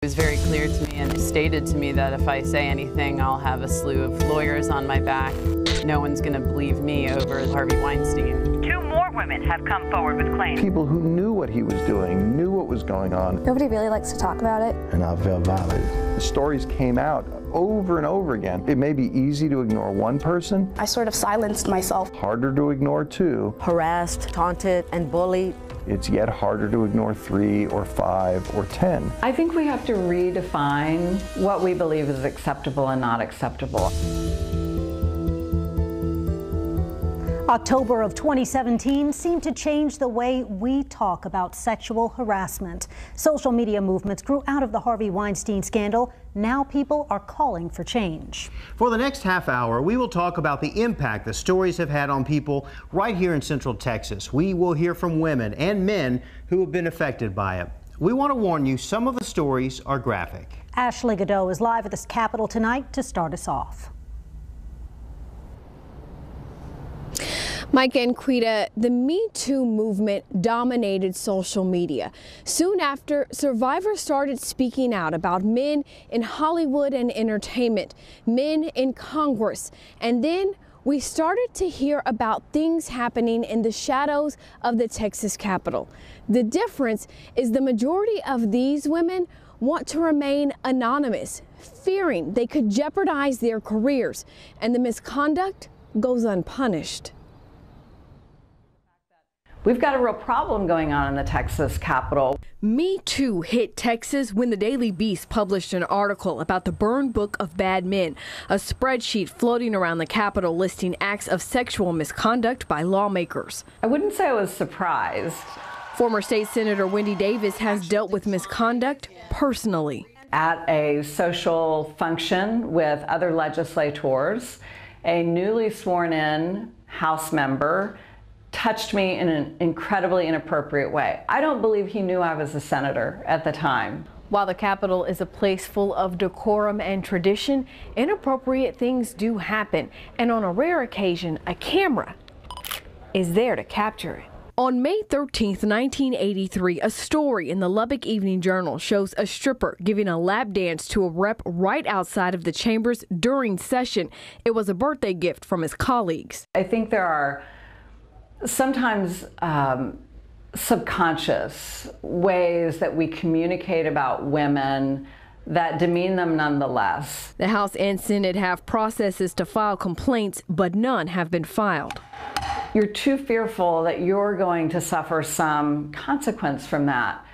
It was very clear to me and stated to me that if I say anything, I'll have a slew of lawyers on my back. No one's going to believe me over Harvey Weinstein. 2 more women have come forward with claims. People who knew what he was doing, knew what was going on. Nobody really likes to talk about it. And I felt violated. The stories came out over and over again. It may be easy to ignore one person. I sort of silenced myself. Harder to ignore 2. Harassed, taunted, and bullied. It's yet harder to ignore 3 or 5 or 10. I think we have to redefine what we believe is acceptable and not acceptable. October of 2017 seemed to change the way we talk about sexual harassment. Social media movements grew out of the Harvey Weinstein scandal. Now people are calling for change. For the next half hour, we will talk about the impact the stories have had on people right here in Central Texas. We will hear from women and men who have been affected by it. We want to warn you, some of the stories are graphic. Ashley Godot is live at the Capitol tonight to start us off. Mike and Quita, the Me Too movement dominated social media. Soon after, survivors started speaking out about men in Hollywood and entertainment, men in Congress, and then we started to hear about things happening in the shadows of the Texas Capitol. The difference is the majority of these women want to remain anonymous, fearing they could jeopardize their careers, and the misconduct goes unpunished. We've got a real problem going on in the Texas Capitol. Me Too hit Texas when the Daily Beast published an article about the Burn Book of Bad Men, a spreadsheet floating around the Capitol listing acts of sexual misconduct by lawmakers. I wouldn't say I was surprised. Former State Senator Wendy Davis has dealt with misconduct personally. At a social function with other legislators, a newly sworn in House member touched me in an incredibly inappropriate way. I don't believe he knew I was a senator at the time. While the Capitol is a place full of decorum and tradition, inappropriate things do happen. And on a rare occasion, a camera is there to capture it. On May 13th, 1983, a story in the Lubbock Evening Journal shows a stripper giving a lap dance to a rep right outside of the chambers during session. It was a birthday gift from his colleagues. I think there are sometimes subconscious ways that we communicate about women that demean them nonetheless. The House and Senate have processes to file complaints, but none have been filed. You're too fearful that you're going to suffer some consequence from that.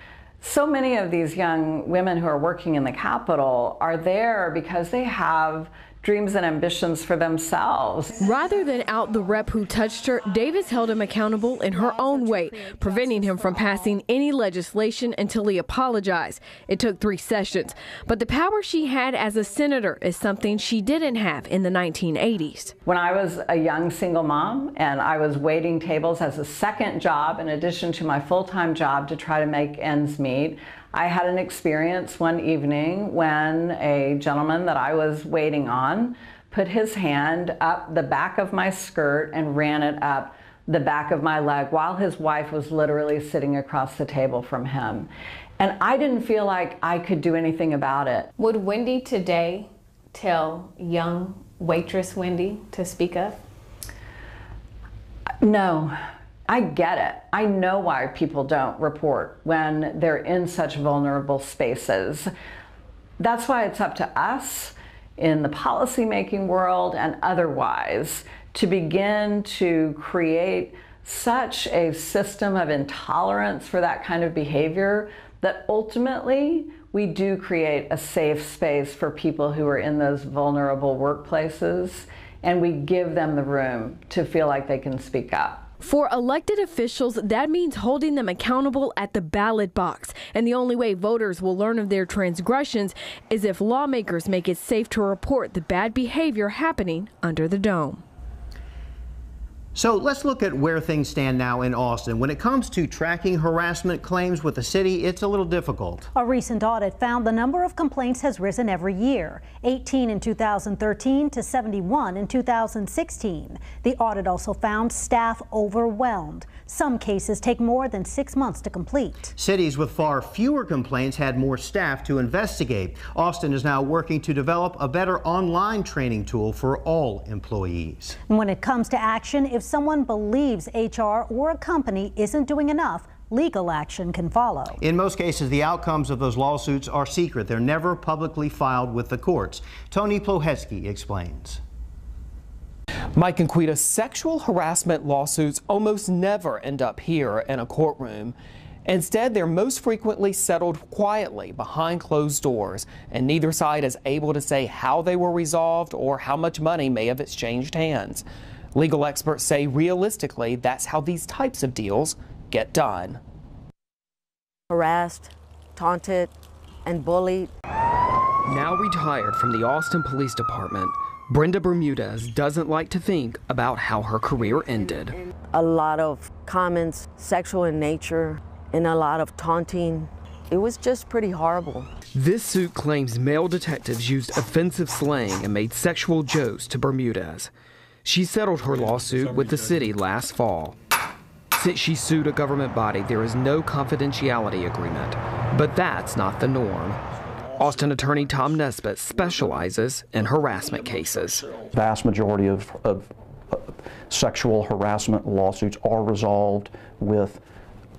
So many of these young women who are working in the Capitol are there because they have dreams and ambitions for themselves. Rather than out the rep who touched her, Davis held him accountable in her own way, preventing him from passing any legislation until he apologized. It took 3 sessions, but the power she had as a senator is something she didn't have in the 1980s. When I was a young single mom and I was waiting tables as a second job in addition to my full-time job to try to make ends meet, I had an experience one evening when a gentleman that I was waiting on put his hand up the back of my skirt and ran it up the back of my leg while his wife was literally sitting across the table from him. And I didn't feel like I could do anything about it. Would Wendy today tell young waitress Wendy to speak up? No. I get it. I know why people don't report when they're in such vulnerable spaces. That's why it's up to us in the policymaking world and otherwise to begin to create such a system of intolerance for that kind of behavior that ultimately we do create a safe space for people who are in those vulnerable workplaces, and we give them the room to feel like they can speak up. For elected officials, that means holding them accountable at the ballot box. And the only way voters will learn of their transgressions is if lawmakers make it safe to report the bad behavior happening under the dome. So let's look at where things stand now in Austin. When it comes to tracking harassment claims with the city, it's a little difficult. A recent audit found the number of complaints has risen every year, 18 in 2013 to 71 in 2016. The audit also found staff overwhelmed. Some cases take more than 6 months to complete. Cities with far fewer complaints had more staff to investigate. Austin is now working to develop a better online training tool for all employees. And when it comes to action, if someone believes HR or a company isn't doing enough, legal action can follow. In most cases, the outcomes of those lawsuits are secret. They're never publicly filed with the courts. Tony Plohetsky explains. Mike and Quita, sexual harassment lawsuits almost never end up here in a courtroom. Instead, they're most frequently settled quietly behind closed doors, and neither side is able to say how they were resolved or how much money may have exchanged hands. Legal experts say realistically, that's how these types of deals get done. Harassed, taunted, and bullied. Now retired from the Austin Police Department, Brenda Bermudez doesn't like to think about how her career ended. A lot of comments, sexual in nature, and a lot of taunting. It was just pretty horrible. This suit claims male detectives used offensive slang and made sexual jokes to Bermudez. She settled her lawsuit with the city last fall. Since she sued a government body, there is no confidentiality agreement, but that's not the norm. Austin attorney Tom Nesbitt specializes in harassment cases. The vast majority of sexual harassment lawsuits are resolved with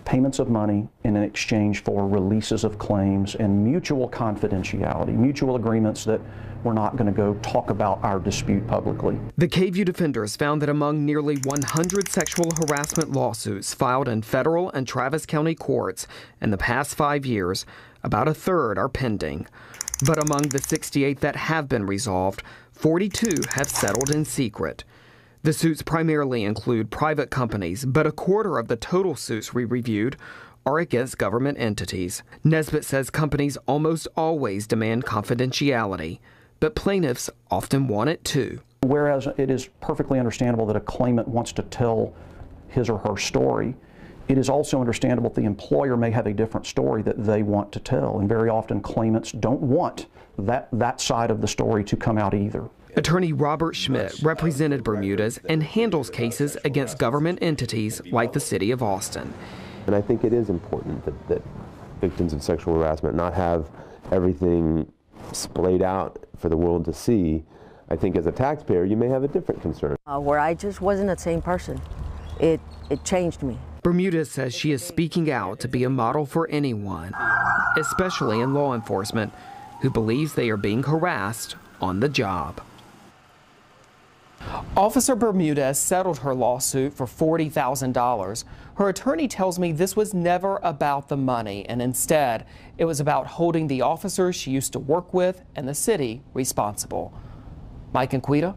payments of money in exchange for releases of claims and mutual confidentiality, mutual agreements that we're not going to go talk about our dispute publicly. The KVUE defenders found that among nearly 100 sexual harassment lawsuits filed in federal and Travis County courts in the past 5 years, about a third are pending. But among the 68 that have been resolved, 42 have settled in secret. The suits primarily include private companies, but a quarter of the total suits we reviewed are against government entities. Nesbitt says companies almost always demand confidentiality, but plaintiffs often want it too. Whereas it is perfectly understandable that a claimant wants to tell his or her story, it is also understandable that the employer may have a different story that they want to tell, and very often claimants don't want that side of the story to come out either. Attorney Robert Schmidt represented Bermudez and handles cases against government entities like the City of Austin. And I think it is important that victims of sexual harassment not have everything splayed out for the world to see. I think as a taxpayer, you may have a different concern. Where I just wasn't the same person. It changed me. Bermudez says she is speaking out to be a model for anyone, especially in law enforcement, who believes they are being harassed on the job. Officer Bermudez settled her lawsuit for $40,000. Her attorney tells me this was never about the money, and instead, it was about holding the officers she used to work with and the city responsible. Mike and Quita.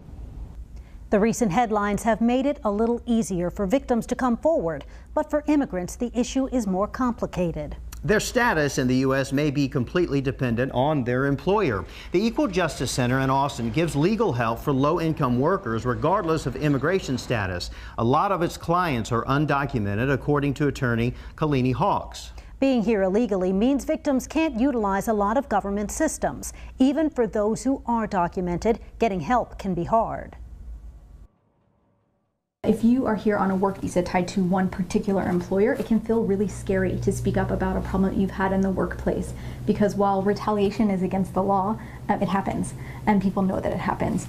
The recent headlines have made it a little easier for victims to come forward, but for immigrants, the issue is more complicated. Their status in the U.S. may be completely dependent on their employer. The Equal Justice Center in Austin gives legal help for low-income workers regardless of immigration status. A lot of its clients are undocumented, according to attorney Kalini Hawks. Being here illegally means victims can't utilize a lot of government systems. Even for those who are documented, getting help can be hard. If you are here on a work visa tied to one particular employer, it can feel really scary to speak up about a problem that you've had in the workplace, because while retaliation is against the law, it happens, and people know that it happens.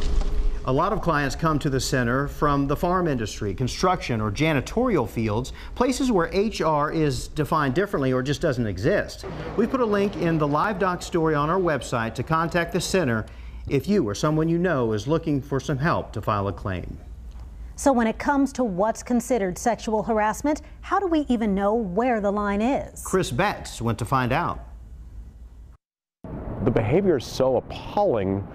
A lot of clients come to the center from the farm industry, construction, or janitorial fields, places where HR is defined differently or just doesn't exist. We put a link in the Live Doc story on our website to contact the center if you or someone you know is looking for some help to file a claim. So when it comes to what's considered sexual harassment, how do we even know where the line is? Chris Betts went to find out. The behavior is so appalling,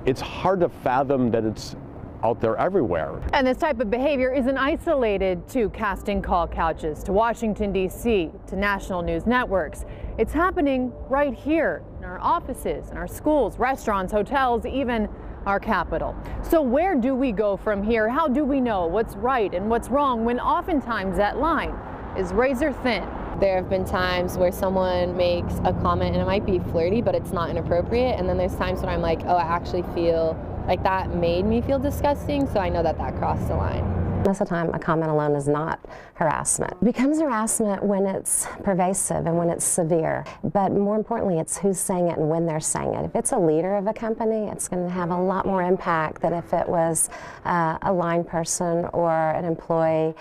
it's hard to fathom that it's out there everywhere. And this type of behavior isn't isolated to casting call couches, to Washington, D.C., to national news networks. It's happening right here in our offices, in our schools, restaurants, hotels, even our capital. So where do we go from here? How do we know what's right and what's wrong when oftentimes that line is razor thin? There have been times where someone makes a comment and it might be flirty, but it's not inappropriate. And then there's times when I'm like, oh, I actually feel like that made me feel disgusting, so I know that that crossed the line. Most of the time, a comment alone is not harassment. It becomes harassment when it's pervasive and when it's severe. But more importantly, it's who's saying it and when they're saying it. If it's a leader of a company, it's going to have a lot more impact than if it was a line person or an employee,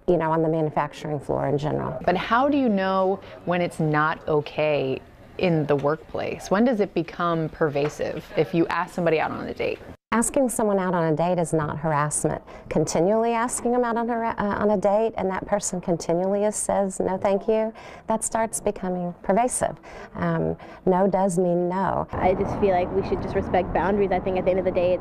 you know, on the manufacturing floor in general. But how do you know when it's not okay in the workplace? When does it become pervasive if you ask somebody out on a date? Asking someone out on a date is not harassment. Continually asking them out on a date and that person continually says no thank you, that starts becoming pervasive. No does mean no. I just feel like we should just respect boundaries. I think at the end of the day,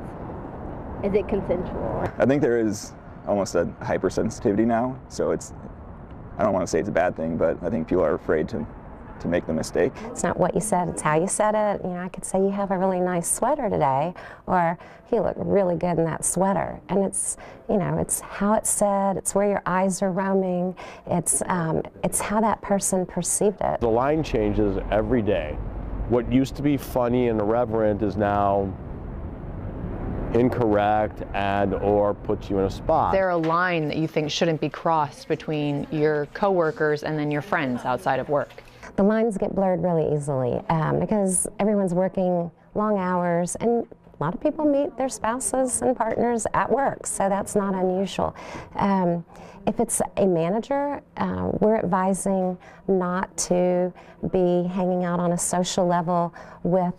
is it consensual? I think there is almost a hypersensitivity now, so I don't want to say it's a bad thing, but I think people are afraid to make the mistake. It's not what you said, it's how you said it. You know, I could say you have a really nice sweater today, or you look really good in that sweater. And it's, you know, it's how it's said, it's where your eyes are roaming, it's how that person perceived it. The line changes every day. What used to be funny and irreverent is now incorrect and or puts you in a spot. Is there a line that you think shouldn't be crossed between your coworkers and then your friends outside of work? The lines get blurred really easily because everyone's working long hours, and a lot of people meet their spouses and partners at work, so that's not unusual. If it's a manager, we're advising not to be hanging out on a social level with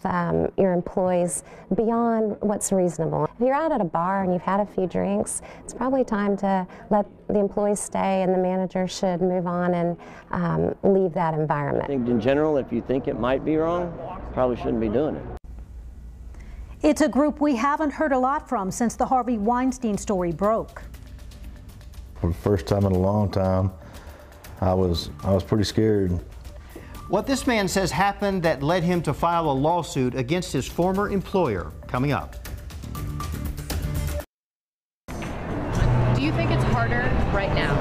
your employees beyond what's reasonable. If you're out at a bar and you've had a few drinks, it's probably time to let the employees stay and the manager should move on and leave that environment. I think in general, if you think it might be wrong, probably shouldn't be doing it. It's a group we haven't heard a lot from since the Harvey Weinstein story broke. For the first time in a long time, I was pretty scared. What this man says happened that led him to file a lawsuit against his former employer, coming up. Do you think it's harder right now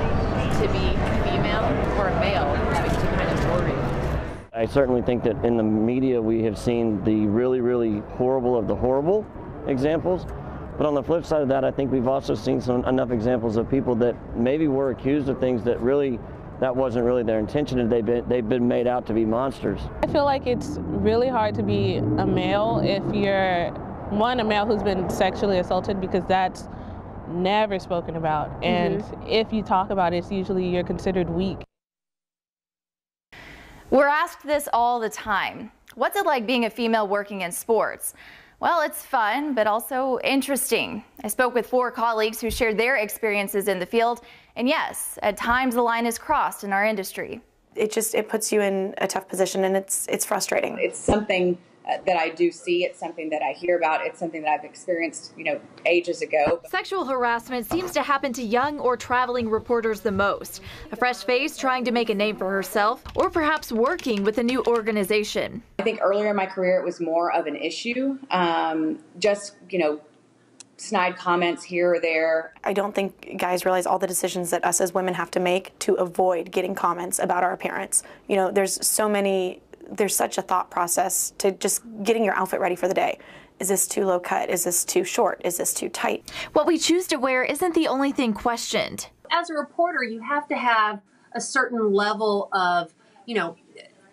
to be female or male to kind of worry? I certainly think that in the media we have seen the really, really horrible of the horrible examples. But on the flip side of that, I think we've also seen enough examples of people that maybe were accused of things that really, that wasn't really their intention, and they've been made out to be monsters. I feel like it's really hard to be a male if you're, a male who's been sexually assaulted, because that's never spoken about. And if you talk about it, it's usually you're considered weak. We're asked this all the time. What's it like being a female working in sports? Well, it's fun, but also interesting. I spoke with 4 colleagues who shared their experiences in the field, and yes, at times the line is crossed in our industry. It puts you in a tough position, and it's frustrating. It's something that I do see. It's something that I hear about. It's something that I've experienced, ages ago. Sexual harassment seems to happen to young or traveling reporters the most. A fresh face trying to make a name for herself, or perhaps working with a new organization. I think earlier in my career it was more of an issue. Snide comments here or there. I don't think guys realize all the decisions that us as women have to make to avoid getting comments about our appearance. There's such a thought process to just getting your outfit ready for the day. Is this too low cut? Is this too short? Is this too tight? What we choose to wear isn't the only thing questioned. As a reporter, you have to have a certain level of,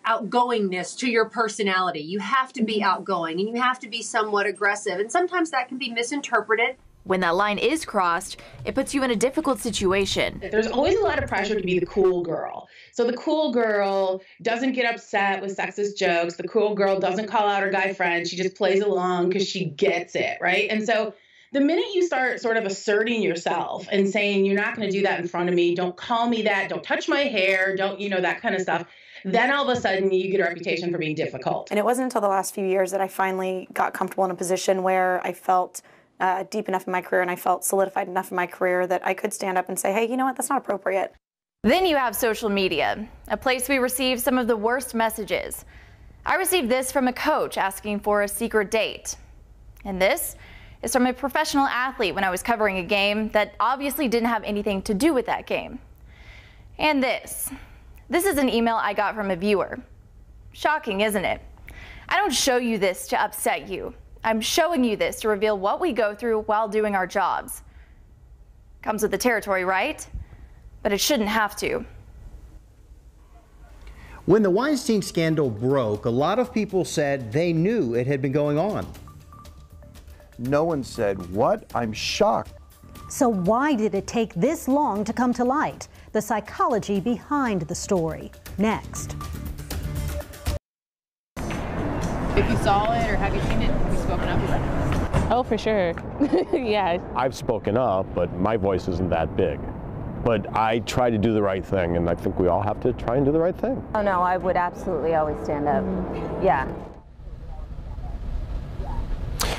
outgoingness to your personality. You have to be outgoing and you have to be somewhat aggressive, and sometimes that can be misinterpreted. When that line is crossed, it puts you in a difficult situation. There's always a lot of pressure to be the cool girl. So the cool girl doesn't get upset with sexist jokes. The cool girl doesn't call out her guy friend. She just plays along because she gets it, right? And so the minute you start sort of asserting yourself and saying, you're not going to do that in front of me, don't call me that, don't touch my hair, don't, that kind of stuff, then all of a sudden you get a reputation for being difficult. And it wasn't until the last few years that I finally got comfortable in a position where I felt deep enough in my career and I felt solidified enough in my career that I could stand up and say, hey, you know what, that's not appropriate. Then you have social media, a place we receive some of the worst messages. I received this from a coach asking for a secret date. And this is from a professional athlete when I was covering a game that obviously didn't have anything to do with that game. And this is an email I got from a viewer. Shocking, isn't it? I don't show you this to upset you. I'm showing you this to reveal what we go through while doing our jobs. Comes with the territory, right? But it shouldn't have to. When the Weinstein scandal broke, a lot of people said they knew it had been going on. No one said, "What? I'm shocked." So why did it take this long to come to light? The psychology behind the story. Next. If you saw it or have you seen it, have you spoken up about it? Oh, for sure. Yeah. I've spoken up, but my voice isn't that big. But I try to do the right thing, and I think we all have to try and do the right thing. Oh no, I would absolutely always stand up. Yeah.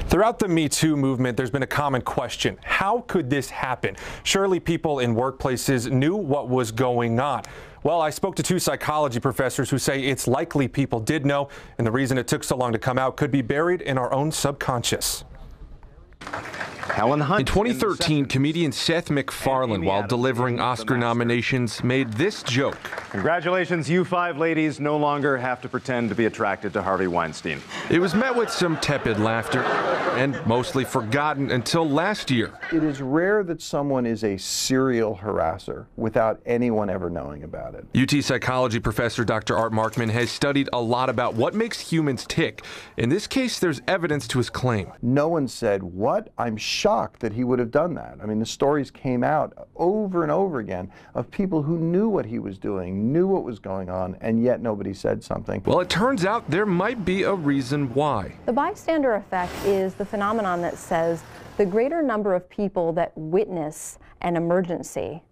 Throughout the Me Too movement, there's been a common question. How could this happen? Surely people in workplaces knew what was going on. Well, I spoke to two psychology professors who say it's likely people did know, and the reason it took so long to come out could be buried in our own subconscious. In 2013, comedian Seth MacFarlane, while delivering Oscar nominations, made this joke. Congratulations, you 5 ladies no longer have to pretend to be attracted to Harvey Weinstein. It was met with some tepid laughter and mostly forgotten until last year. It is rare that someone is a serial harasser without anyone ever knowing about it. UT psychology professor Dr. Art Markman has studied a lot about what makes humans tick. In this case, there's evidence to his claim. No one said, "What? I'm shocked that he would have done that." I mean, the stories came out over and over again of people who knew what he was doing, knew what was going on, and yet nobody said something. Well, it turns out there might be a reason why. The bystander effect is the phenomenon that says the greater number of people that witness an emergency,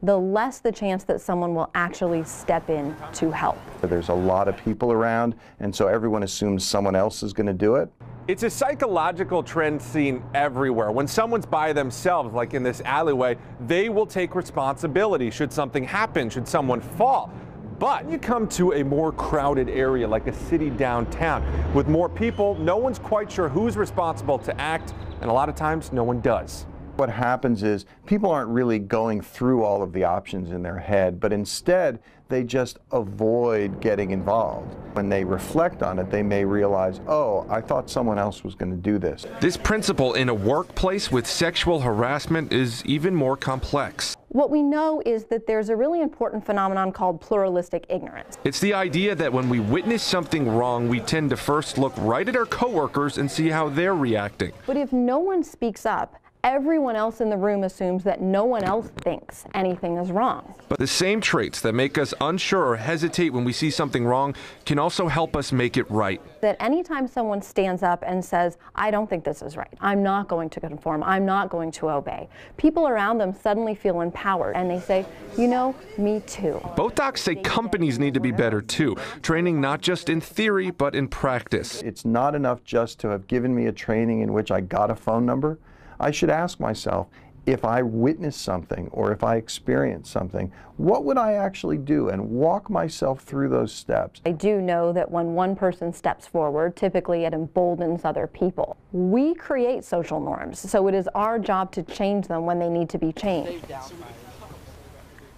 the less the chance that someone will actually step in to help. There's a lot of people around, and so everyone assumes someone else is going to do it. It's a psychological trend seen everywhere. When someone's by themselves, like in this alleyway, they will take responsibility should something happen, should someone fall. But you come to a more crowded area like a city downtown with more people, no one's quite sure who's responsible to act, and a lot of times no one does. What happens is people aren't really going through all of the options in their head, but instead they just avoid getting involved. When they reflect on it, they may realize, oh, I thought someone else was going to do this. This principle in a workplace with sexual harassment is even more complex. What we know is that there's a really important phenomenon called pluralistic ignorance. It's the idea that when we witness something wrong, we tend to first look right at our coworkers and see how they're reacting. But if no one speaks up, everyone else in the room assumes that no one else thinks anything is wrong. But the same traits that make us unsure or hesitate when we see something wrong can also help us make it right. That anytime someone stands up and says, I don't think this is right, I'm not going to conform, I'm not going to obey, people around them suddenly feel empowered and they say, you know, me too. Both docs say companies need to be better too, training not just in theory but in practice. It's not enough just to have given me a training in which I got a phone number. I should ask myself, if I witness something or if I experience something, what would I actually do, and walk myself through those steps. I do know that when one person steps forward, typically it emboldens other people. We create social norms, so it is our job to change them when they need to be changed.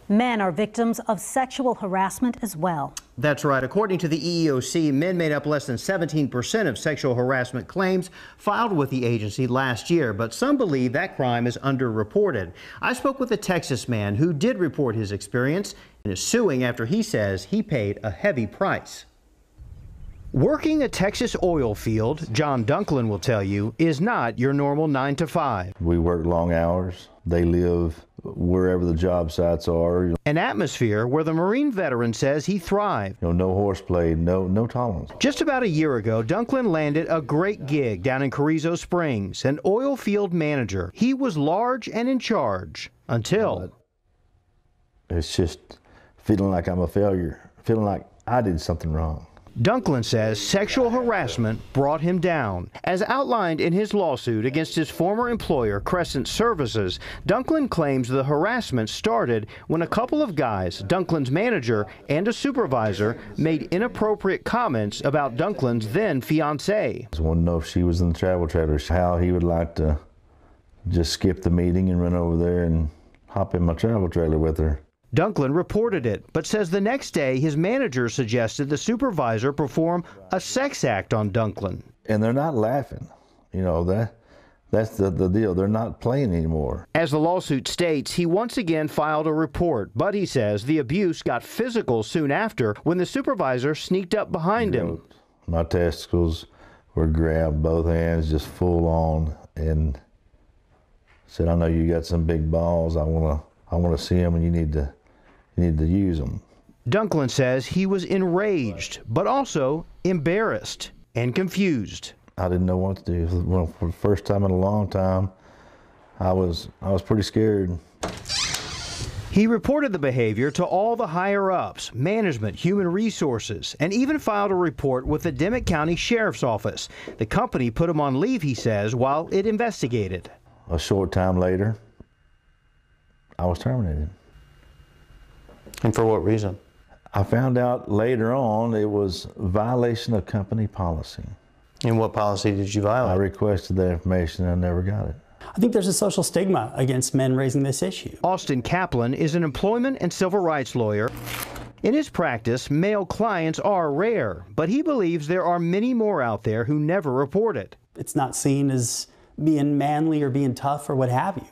Men are victims of sexual harassment as well. That's right. According to the EEOC, men made up less than 17% of sexual harassment claims filed with the agency last year, but some believe that crime is underreported. I spoke with a Texas man who did report his experience and is suing after he says he paid a heavy price. Working a Texas oil field, John Dunklin will tell you, is not your normal 9 to 5. We work long hours. They live wherever the job sites are. An atmosphere where the Marine veteran says he thrived. No horseplay, no tolerance. Just about a year ago, Dunklin landed a great gig down in Carrizo Springs, an oil field manager. He was large and in charge until... It's just feeling like I'm a failure, feeling like I did something wrong. Dunklin says sexual harassment brought him down. As outlined in his lawsuit against his former employer, Crescent Services, Dunklin claims the harassment started when a couple of guys, Dunklin's manager and a supervisor, made inappropriate comments about Dunklin's then fiancée. I wanted to know if she was in the travel trailer, how he would like to just skip the meeting and run over there and hop in my travel trailer with her. Dunklin reported it, but says the next day his manager suggested the supervisor perform a sex act on Dunklin. And they're not laughing. You know, that's the deal. They're not playing anymore. As the lawsuit states, he once again filed a report, but he says the abuse got physical soon after when the supervisor sneaked up behind him. My testicles were grabbed, both hands just full on, and said, "I know you got some big balls. I want to see them, and you need to use them." Dunklin says he was enraged, but also embarrassed and confused. I didn't know what to do. Well, for the first time in a long time, I was pretty scared. He reported the behavior to all the higher-ups, management, human resources, and even filed a report with the Dimmitt County Sheriff's Office. The company put him on leave, he says, while it investigated. A short time later, I was terminated. And for what reason? I found out later on it was a violation of company policy. And what policy did you violate? I requested that information and I never got it. I think there's a social stigma against men raising this issue. Austin Kaplan is an employment and civil rights lawyer. In his practice, male clients are rare, but he believes there are many more out there who never report it. It's not seen as being manly or being tough or what have you.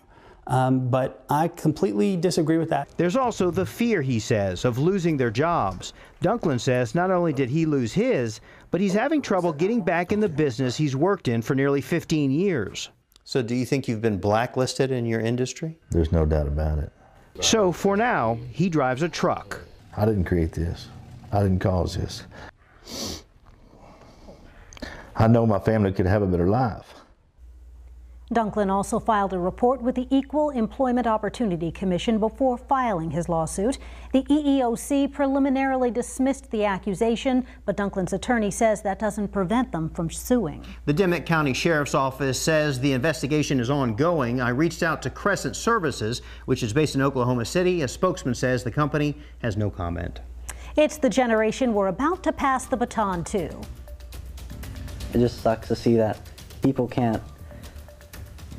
But I completely disagree with that. There's also the fear, he says, of losing their jobs. Dunklin says not only did he lose his, but he's having trouble getting back in the business he's worked in for nearly 15 years. So do you think you've been blacklisted in your industry? There's no doubt about it. So for now, he drives a truck. I didn't create this. I didn't cause this. I know my family could have a better life. Dunklin also filed a report with the Equal Employment Opportunity Commission before filing his lawsuit. The EEOC preliminarily dismissed the accusation, but Dunklin's attorney says that doesn't prevent them from suing. The Dimmitt County Sheriff's Office says the investigation is ongoing. I reached out to Crescent Services, which is based in Oklahoma City. A spokesman says the company has no comment. It's the generation we're about to pass the baton to. It just sucks to see that people can't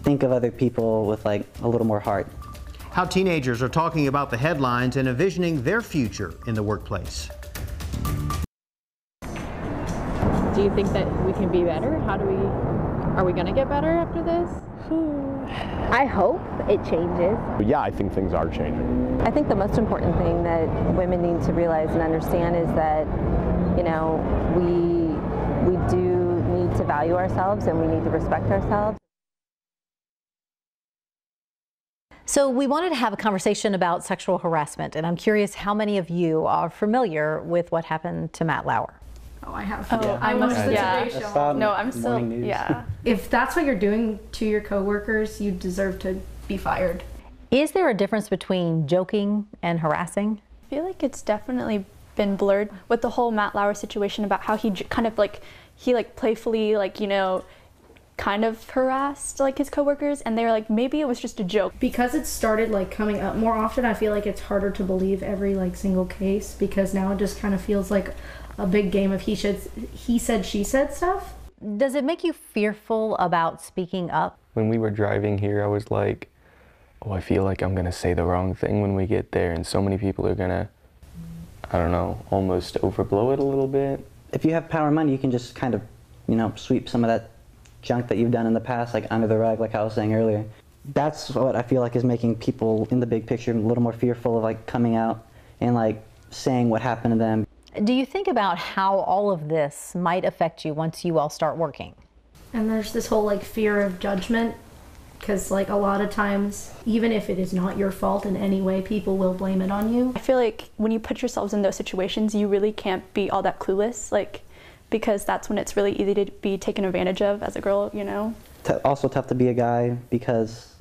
think of other people with like a little more heart. How teenagers are talking about the headlines and envisioning their future in the workplace. Do you think that we can be better? Are we gonna get better after this? I hope it changes. Yeah, I think things are changing. I think the most important thing that women need to realize and understand is that, you know, we do need to value ourselves and we need to respect ourselves. So we wanted to have a conversation about sexual harassment, and I'm curious how many of you are familiar with what happened to Matt Lauer. Oh, I have. Oh, I'm still, yeah. If that's what you're doing to your coworkers, you deserve to be fired. Is there a difference between joking and harassing? I feel like it's definitely been blurred with the whole Matt Lauer situation about how he kind of playfully, you know, kind of harassed his coworkers, and they were like, maybe it was just a joke. Because it started coming up more often, I feel like it's harder to believe every single case, because now it just kind of feels like a big game of he said, she said stuff. Does it make you fearful about speaking up? When we were driving here, I was like, oh, I feel like I'm gonna say the wrong thing when we get there, and so many people are gonna, I don't know, almost overblow it a little bit. If you have power and money, you can just kind of, you know, sweep some of that junk that you've done in the past, under the rug, like I was saying earlier. That's what I feel like is making people in the big picture a little more fearful of coming out and saying what happened to them. Do you think about how all of this might affect you once you all start working? And there's this whole fear of judgment, because a lot of times, even if it is not your fault in any way, people will blame it on you. I feel like when you put yourselves in those situations, you really can't be all that clueless, because that's when it's really easy to be taken advantage of as a girl, you know? Also tough to be a guy, because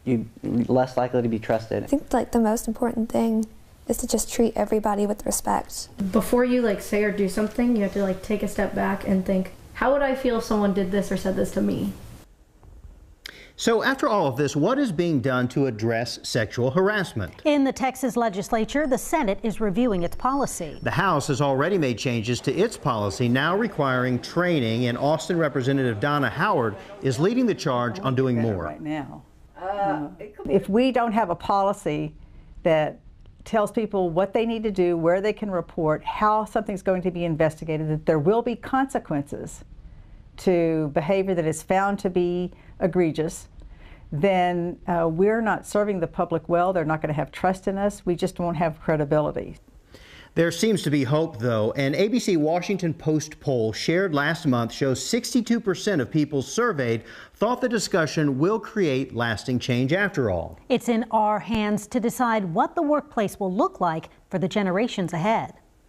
you're less likely to be trusted. I think the most important thing is to just treat everybody with respect. Before you like say or do something, you have to like take a step back and think, how would I feel if someone did this or said this to me? So after all of this, what is being done to address sexual harassment? In the Texas legislature, the Senate is reviewing its policy. The House has already made changes to its policy, now requiring training, and Austin Representative Donna Howard is leading the charge on doing more. Right now. If we don't have a policy that tells people what they need to do, where they can report, how something's going to be investigated, that there will be consequences to behavior that is found to be egregious, then we're not serving the public well. They're not going to have trust in us. We just won't have credibility. There seems to be hope, though. An ABC Washington Post poll shared last month shows 62% of people surveyed thought the discussion will create lasting change after all. It's in our hands to decide what the workplace will look like for the generations ahead.